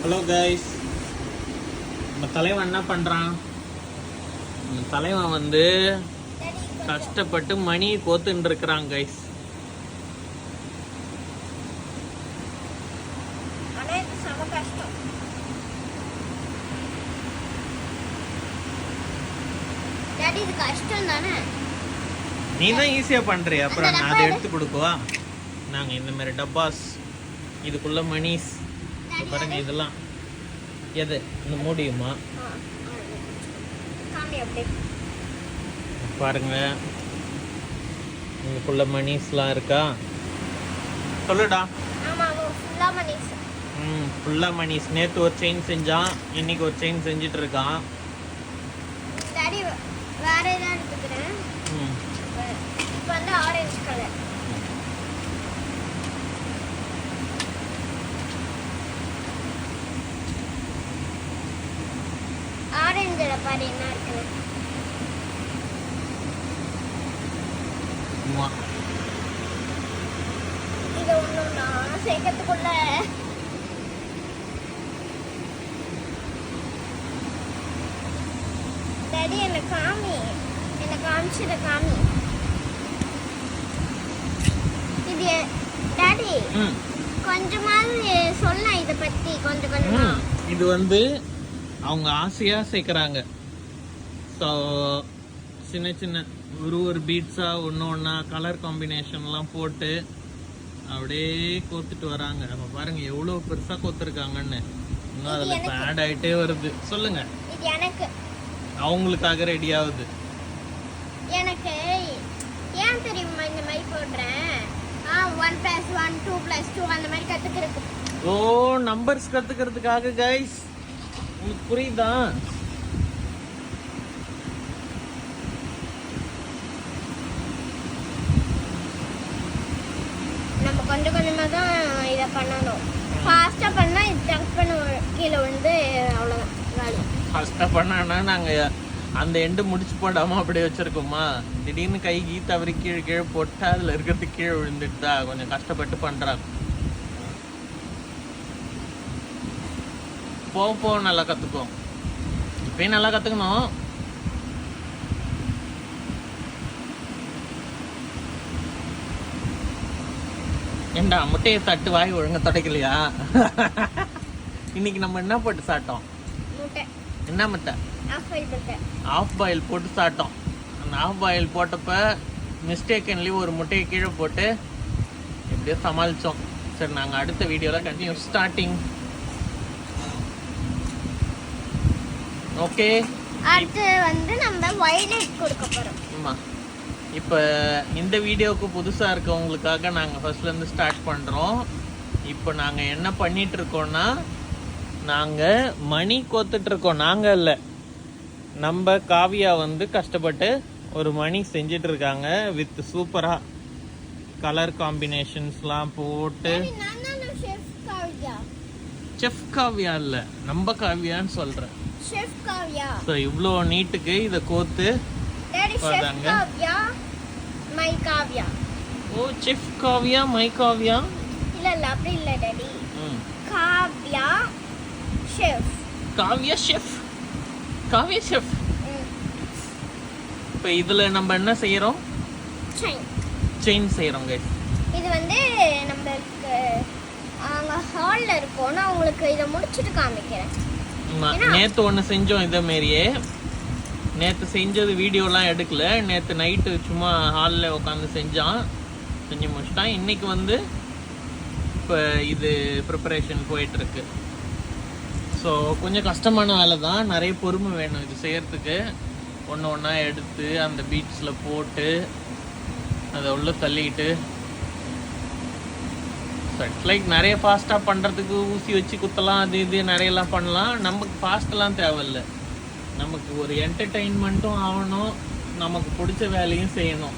Hello guys, நம்ம தலைவன் என்ன பண்ணுறான்? நம்ம தலைவன் வந்து கஷ்டப்பட்டு மணி கோத்துன்னு இருக்கிறான் கைஸ். நீ தான் ஈஸியாக பண்ணுறிய, அப்புறம் நான் அதை எடுத்து கொடுக்குவா. நாங்கள் இந்த மாதிரி டப்பாஸ், இதுக்குள்ள மணிஸ் பாருங்க. இதெல்லாம் எது இந்த மூடியுமா பாருங்க. இதுக்குள்ள மணிஸ்லாம் இருக்கா? சொல்லுடா. ஃபுல்லா மணிஸ். நேற்று ஒரு செயின் செஞ்சான், இன்னைக்கு ஒரு செயின் செஞ்சுட்டு இருக்கான். வேற ஏதாவது எடுத்துக்கிறேன். இப்போ வந்து ஆரஞ்சு கலர். ஆரஞ்சுல பாரு என்ன இருக்குது. இது ஒண்ணுன்னா சேர்க்கறதுக்குள்ள டாடி என்ன காமிச்சிட காமி. இது டாடி கொஞ்சமாவது சொல்ல இதை பத்தி கொஞ்சம் கொஞ்சமா. இது வந்து அவங்க ஆசையாக சேர்க்குறாங்க. ஸோ சின்ன சின்ன ஒரு பீட்ஸாக ஒன்று ஒன்றா கலர் காம்பினேஷன்லாம் போட்டு அப்படியே கோத்துட்டு வராங்க. நம்ம பாருங்க எவ்வளோ பெருசாக கோத்துருக்காங்கன்னு. இன்னும் அதில் இப்போ ஆட் ஆகிட்டே வருது. சொல்லுங்க. இது எனக்கு அவங்களுக்காக ரெடி ஆகுது. எனக்கு ஏன் தெரியுமா இந்த மாதிரி போடுறேன்? 1+1 2+2 அந்த மாதிரி கற்றுக்கிறதுக்கு. ஓ, நம்பர்ஸ் கற்றுக்கிறதுக்காக கைஸ். உங்களுக்கு புரியுதா? நம்ம கொஞ்சம் கொஞ்சமாக தான் இதை பண்ணணும். ஃபாஸ்ட்டாக பண்ணால் இது ஜம்ப் பண்ண கீழே வந்து அவ்வளோதான் வேலை. ஃபாஸ்ட்டாக பண்ணான்னா நாங்கள் அந்த எண்டு முடிச்சு போடாமல் அப்படியே வச்சுருக்கோமா? திடீர்னு கை தவறி கீழே கீழே போட்டு அதில் இருக்கிறது கீழே விழுந்துட்டு தான் கொஞ்சம் கஷ்டப்பட்டு பண்ணுறாங்க. போக நல்லா கற்றுக்கோ. இப்பயும் நல்லா கற்றுக்கணும். ஏண்டா முட்டையை தட்டு வாய் ஒழுங்கா தொடக்கலையா? இன்னைக்கு நம்ம என்ன போட்டு சாப்பிட்டோம்? என்ன முட்டை? ஆஃப் பாயில் போட்டு சாப்பிட்டோம். அந்த ஆஃப் பாயில் போட்டப்ப மிஸ்டேக்கன்லி ஒரு முட்டையை கீழே போட்டு எப்படியோ சமாளித்தோம். சரி, நாங்கள் அடுத்த வீடியோவில் கண்டினியூ ஸ்டார்டிங். ஓகே, அடுத்து வந்து நம்ம வயலட் கொடுக்க போறோம். ஆமா, இப்போ இந்த வீடியோவுக்கு புதுசாக இருக்கவங்களுக்காக நாங்கள் ஃபர்ஸ்ட்லேருந்து ஸ்டார்ட் பண்ணுறோம். இப்போ நாங்கள் என்ன பண்ணிட்டு இருக்கோம்னா, நாங்கள் மணி கோத்துட்ருக்கோம். நாங்கள் இல்லை, நம்ம காவியா வந்து கஷ்டப்பட்டு ஒரு மணி செஞ்சிட்டு இருக்காங்க. வித் சூப்பராக கலர் காம்பினேஷன்ஸ்லாம் போட்டு. செஃப் காவியா இல்லை, நம்ம காவியான்னு சொல்கிறேன். செஃப் காவியா. ஸோ இவ்வளோ நீட்டுக்கு இதை கோத்து வராங்க. மை காவியா. ஓ, செஃப் காவியா மை காவியா. இல்ல அப்படி இல்ல daddy. Kavya chef. Kavya chef. Kavya chef. இப்போ இதுல நம்ம என்ன செய்யறோம்? செயின் செய்யறோம் गाइस. இது வந்து நம்மளுக்கு அங்க ஹால்ல இருக்கோம். நான் உங்களுக்கு இத முடிச்சிட்டு காமிக்கிறேன். நேத்து ஒன்று செஞ்சோம் இதே மாதிரியே. நேற்று செஞ்சது வீடியோலாம் எடுக்கல. நேற்று நைட்டு சும்மா ஹாலில் உட்காந்து செஞ்சு முடிச்சிட்டான். இன்னைக்கு வந்து இப்போ இது ப்ரிப்பரேஷன் போயிட்டுருக்கு. ஸோ கொஞ்சம் கஷ்டமான வேலை தான், நிறைய பொறுமை வேணும் இது செய்யறதுக்கு. ஒன்று ஒன்றா எடுத்து அந்த பீட்ஸில் போட்டு அதை உள்ள தள்ளிக்கிட்டு. இட்ஸ் லைக் நிறைய ஃபாஸ்ட்டாக பண்ணுறதுக்கு ஊசி வச்சு குத்தலாம், அது இது நிறையெல்லாம் பண்ணலாம். நமக்கு ஃபாஸ்ட்டெல்லாம் தேவையில்லை. நமக்கு ஒரு என்டர்டெயின்மெண்ட்டும் ஆகணும், நமக்கு பிடிச்ச வேலையும் செய்யணும்.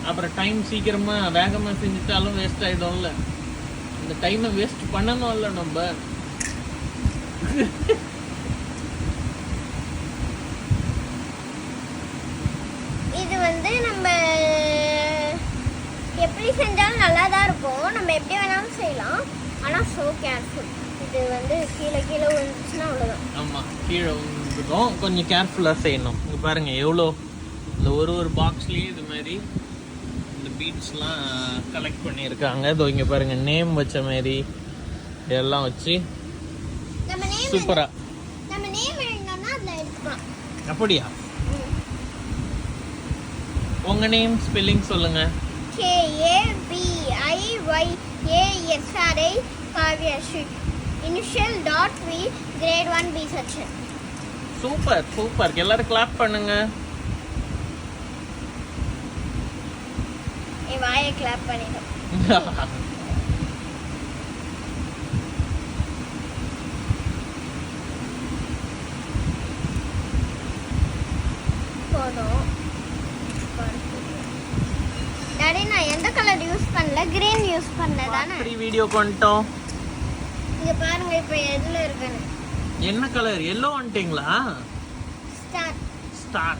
அப்புறம் டைம் சீக்கிரமாக வேகமாக செஞ்சுட்டாலும் வேஸ்ட் ஆகிடும்ல. அந்த டைமை வேஸ்ட் பண்ணணும்ல நம்ம. இது வந்து நம்ம எப்படி செஞ்சாலும் நல்லா தான் இருக்கும். நம்ம எப்படி வேணாலும் செய்யலாம். ஆனால் ஸோ கேர்ஃபுல். இது வந்து கீழே கீழே விழுந்துச்சுன்னா அவ்வளோதான். ஆமாம், கீழே விழுந்துடும். கொஞ்சம் கேர்ஃபுல்லாக செய்யணும். இங்கே பாருங்கள் எவ்வளோ இந்த ஒரு பாக்ஸ்லேயே இது மாதிரி இந்த பீட்ஸ்லாம் கலெக்ட் பண்ணியிருக்காங்க. இதோ இங்கே பாருங்கள் நேம் வச்ச மாதிரி இதெல்லாம் வச்சு நம்ம நேம் சூப்பராக. நம்ம நேம் எழுதணும்னா அதில் எடுத்துக்கலாம். அப்படியா? உங்கள் நேம் ஸ்பெல்லிங் சொல்லுங்கள். KABIYASRI Kavyasri. Initial .V grade 1 B section. Super super, எல்லாரும் கிளாப் பண்ணுங்க. என் வாயை கிளாப் பண்ணிடும். போதும். டாடி நான் எந்த கலர் யூஸ் பண்ணல, கிரீன் யூஸ் பண்ணல தானே. வீடியோ கொண்டோம். இங்க பாருங்க இப்போ எதுல இருக்குன்னு. என்ன கலர்? எல்லோ வந்துட்டீங்களா? Star star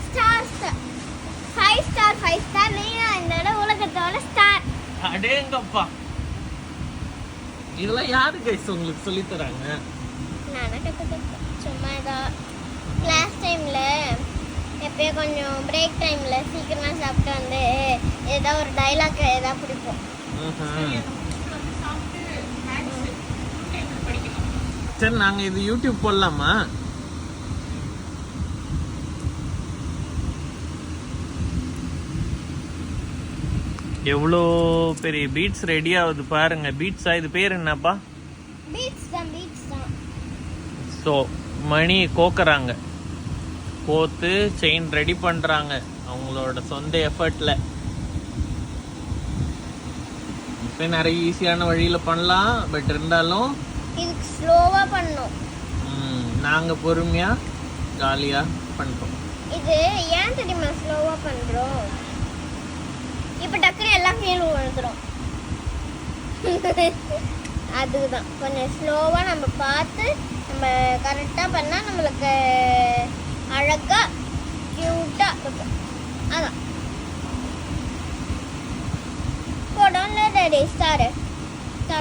star star 5 star 5 star Leena இந்த உலகத்தோட ஸ்டார். அடேங்கப்பா, இதெல்லாம் யாரு கைஸ் உங்களுக்கு சொல்லி தராங்க? நானே கற்றுக்கிட்டேன். சும்மா ஏதோ கிளாஸ் டைமில் எப்பயோ கொஞ்சம் பிரேக் டைமில் சீக்கிரமாக சாப்பிட்டு வந்து ஏதோ ஒரு டைலாக் ஏதாவது பிடிப்போம். சரி, நாங்கள் இது யூடியூப் போடலாமா? எவ்வளோ பெரிய பீட்ஸ் ரெடி ஆகுது பாருங்க. பீட்ஸா? இது பேர் என்னப்பா? பீட்ஸ் தான், பீட்ஸ் தான். ஸோ மணி கோக்குறாங்க, கோத்து செயின் ரெடி பண்ணுறாங்க அவங்களோட சொந்த எஃபர்ட்டில். இப்போ நிறைய ஈஸியான வழியில் பண்ணலாம், பட் இருந்தாலும் இதுக்கு ஸ்லோவாக பண்ணணும். நாங்கள் பொறுமையாக ஜாலியாக பண்ணுறோம். இது ஏன் தெரியுமா ஸ்லோவாக பண்ணுறோம்? இப்போ டக்குன்னு எல்லாம் கீழே விழுந்துடும். அதுதான் கொஞ்சம் ஸ்லோவாக நம்ம பார்த்து நம்ம கரெக்டாக பண்ணால் நம்மளுக்கு அழகாக க்யூட்டாக இருக்கும். அதான் போடல ரெடி ஸ்டார்.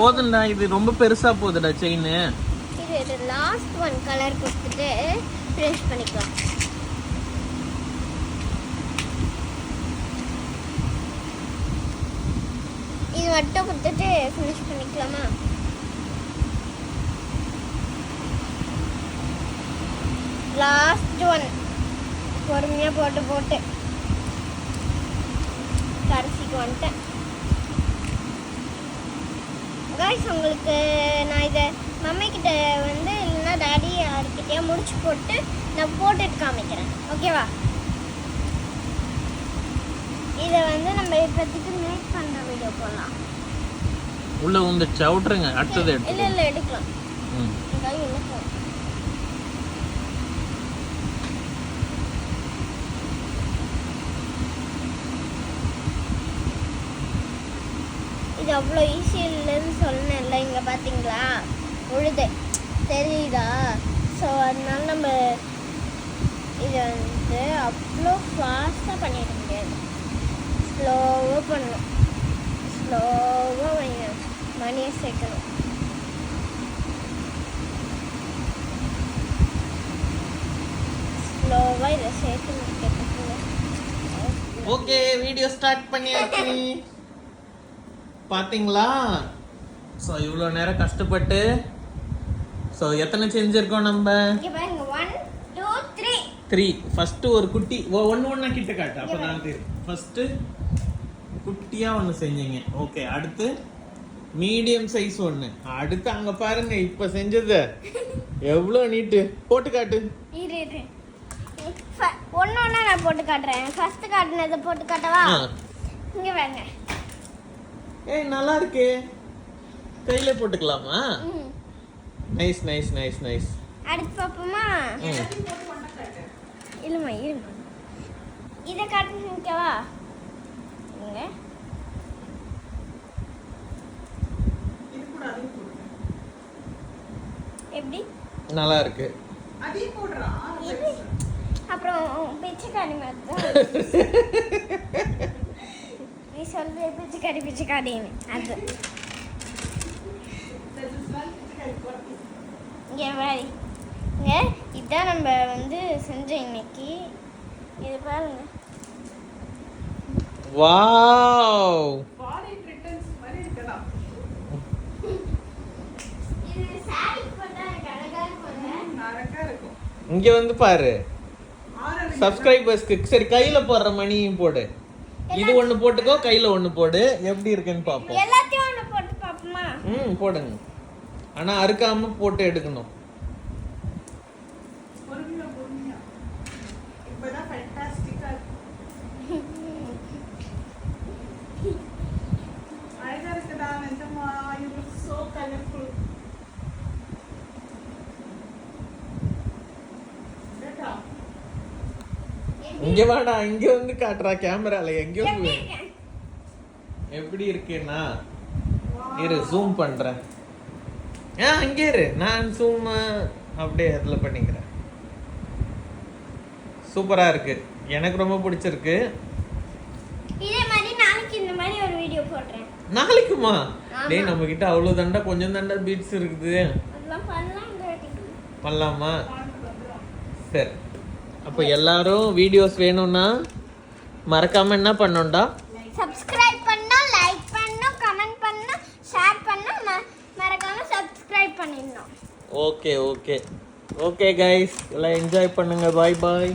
போதும்டா, இது ரொம்ப பெருசா போகுதுடா செயின். இது லாஸ்ட் ஒன் கலர் கொடுத்துட்டு ஃபினிஷ் பண்ணிக்கலாம். இது மட்டும் கொடுத்துட்டு ஃபினிஷ் பண்ணிக்கலாமா? லாஸ்ட் ஒன் பொறுமையாக போட்டு போட்டு கடைசிக்கு வந்துட்டேன். காய்ஸ், உங்களுக்கு நான் இதை மம்மி கிட்ட வந்து இல்லைன்னா டாடி யார்கிட்டயா முடிச்சு போட்டு நான் போட்டுட்டு காமிக்கிறேன். ஓகேவா? இதை வந்து நம்ம இப்போதைக்கு மேக் பண்ணுற வீடியோ போடலாம். உள்ள வந்துச்சு, அவுட்ருங்க. அடுத்தது இல்லை எடுத்து இல்லை எடுக்கலாம். இது அவ்வளோ ஈஸி இல்லைன்னு சொன்னேன்ல. இங்கே பார்த்தீங்களா உழுது தெரியுதா? ஸோ அதனால நம்ம இதை வந்து அவ்வளோ ஃபாஸ்ட்டாக பண்ணிட முடியாது. ஸ்லோவாக பண்ணணும், ஸ்லோவாக மணியை சேர்க்கணும். ஸ்லோவாக இதை சேர்த்து முடிக்கிறதுக்கு. ஓகே, வீடியோ ஸ்டார்ட் பண்ணியாச்சு. பாத்தீங்களா? ஸோ இவ்வளோ நேரம் கஷ்டப்பட்டு ஸோ எத்தனை செஞ்சிருக்கோம் நம்ம? 1 2 3 3. ஃபர்ஸ்ட் ஒரு குட்டி ஒன்று கிட்ட காட்டு, அப்பதான் தெரியும். ஃபர்ஸ்ட் குட்டியா ஒன்று செஞ்சீங்க. ஓகே, அடுத்து மீடியம் சைஸ் ஒன்று. அடுத்து அங்க பாருங்க இப்ப செஞ்சது எவ்வளோ நீட்டு. போட்டு காட்டு. இரு ஒன்று ஒன்றா நான் போட்டு காட்டுறேன். ஃபர்ஸ்ட் காட்டுனதை போட்டு காட்டவா? இங்கே வாங்க. ஏய், நல்லா இருக்கே. கையில போட்டுக்கலாமா? Nice nice nice nice. அடுத்து பாப்போமா? இல்லைம்மா இருமா, இதை காட்டுவா. இங்க எப்படி நல்லா இருக்கு. இது அப்புறம் பிச்சைக்காரி மாதிரி தான். நீ சொல்ற பிச்சைக்காரி அது இங்கே பாரு இங்கே இதான் நம்ம வந்து செஞ்சோம் இன்னைக்கு. இது பாருங்க. வாவ் இது சாரி போட்டா எனக்கு அழகா இருக்கும். இங்க வந்து பாரு சப்ஸ்கிரைபர்ஸ்க்கு. சரி கையில போடுற மணியும் போடு. இது ஒண்ணு போட்டுக்கோ, கையில ஒண்ணு போடு. எப்படி இருக்குன்னு பாப்போம். எல்லாத்தையும் ஒன்று போட்டு பார்ப்போமா? போடுங்க. ஆனா அறுக்காம போட்டு எடுக்கணும். இங்க வாடா, இங்க வந்து காட்டுறா கேமரால. எங்கயோ எப்படி இருக்குன்னா இரு ஜூம் பண்றேன். அங்க இரு, நான் ஜூம் அப்படியே அதுல பண்ணிக்கிறேன். சூப்பரா இருக்கு, எனக்கு ரொம்ப பிடிச்சிருக்கு. இதே மாதிரி நாளைக்கு இந்த மாதிரி ஒரு வீடியோ போடுறேன். நாளைக்குமா? டேய் நம்ம கிட்ட அவ்வளவு தண்டா கொஞ்சம் தண்டா பீட்ஸ் இருக்குது. அதெல்லாம் பண்ணலாமா? சரி, அப்போ எல்லாரும் வீடியோஸ் வேணும்னா மறக்காம என்ன பண்ணணும்டா? சப்ஸ்கிரைப் பண்ணனும், லைக் பண்ணனும், கமெண்ட் பண்ணனும், ஷேர் பண்ணனும், மறக்காம சப்ஸ்கிரைப் பண்ணிடணும். ஓகே ஓகே ஓகே கைஸ், எல்லாம் என்ஜாய் பண்ணுங்க. பாய் பாய்.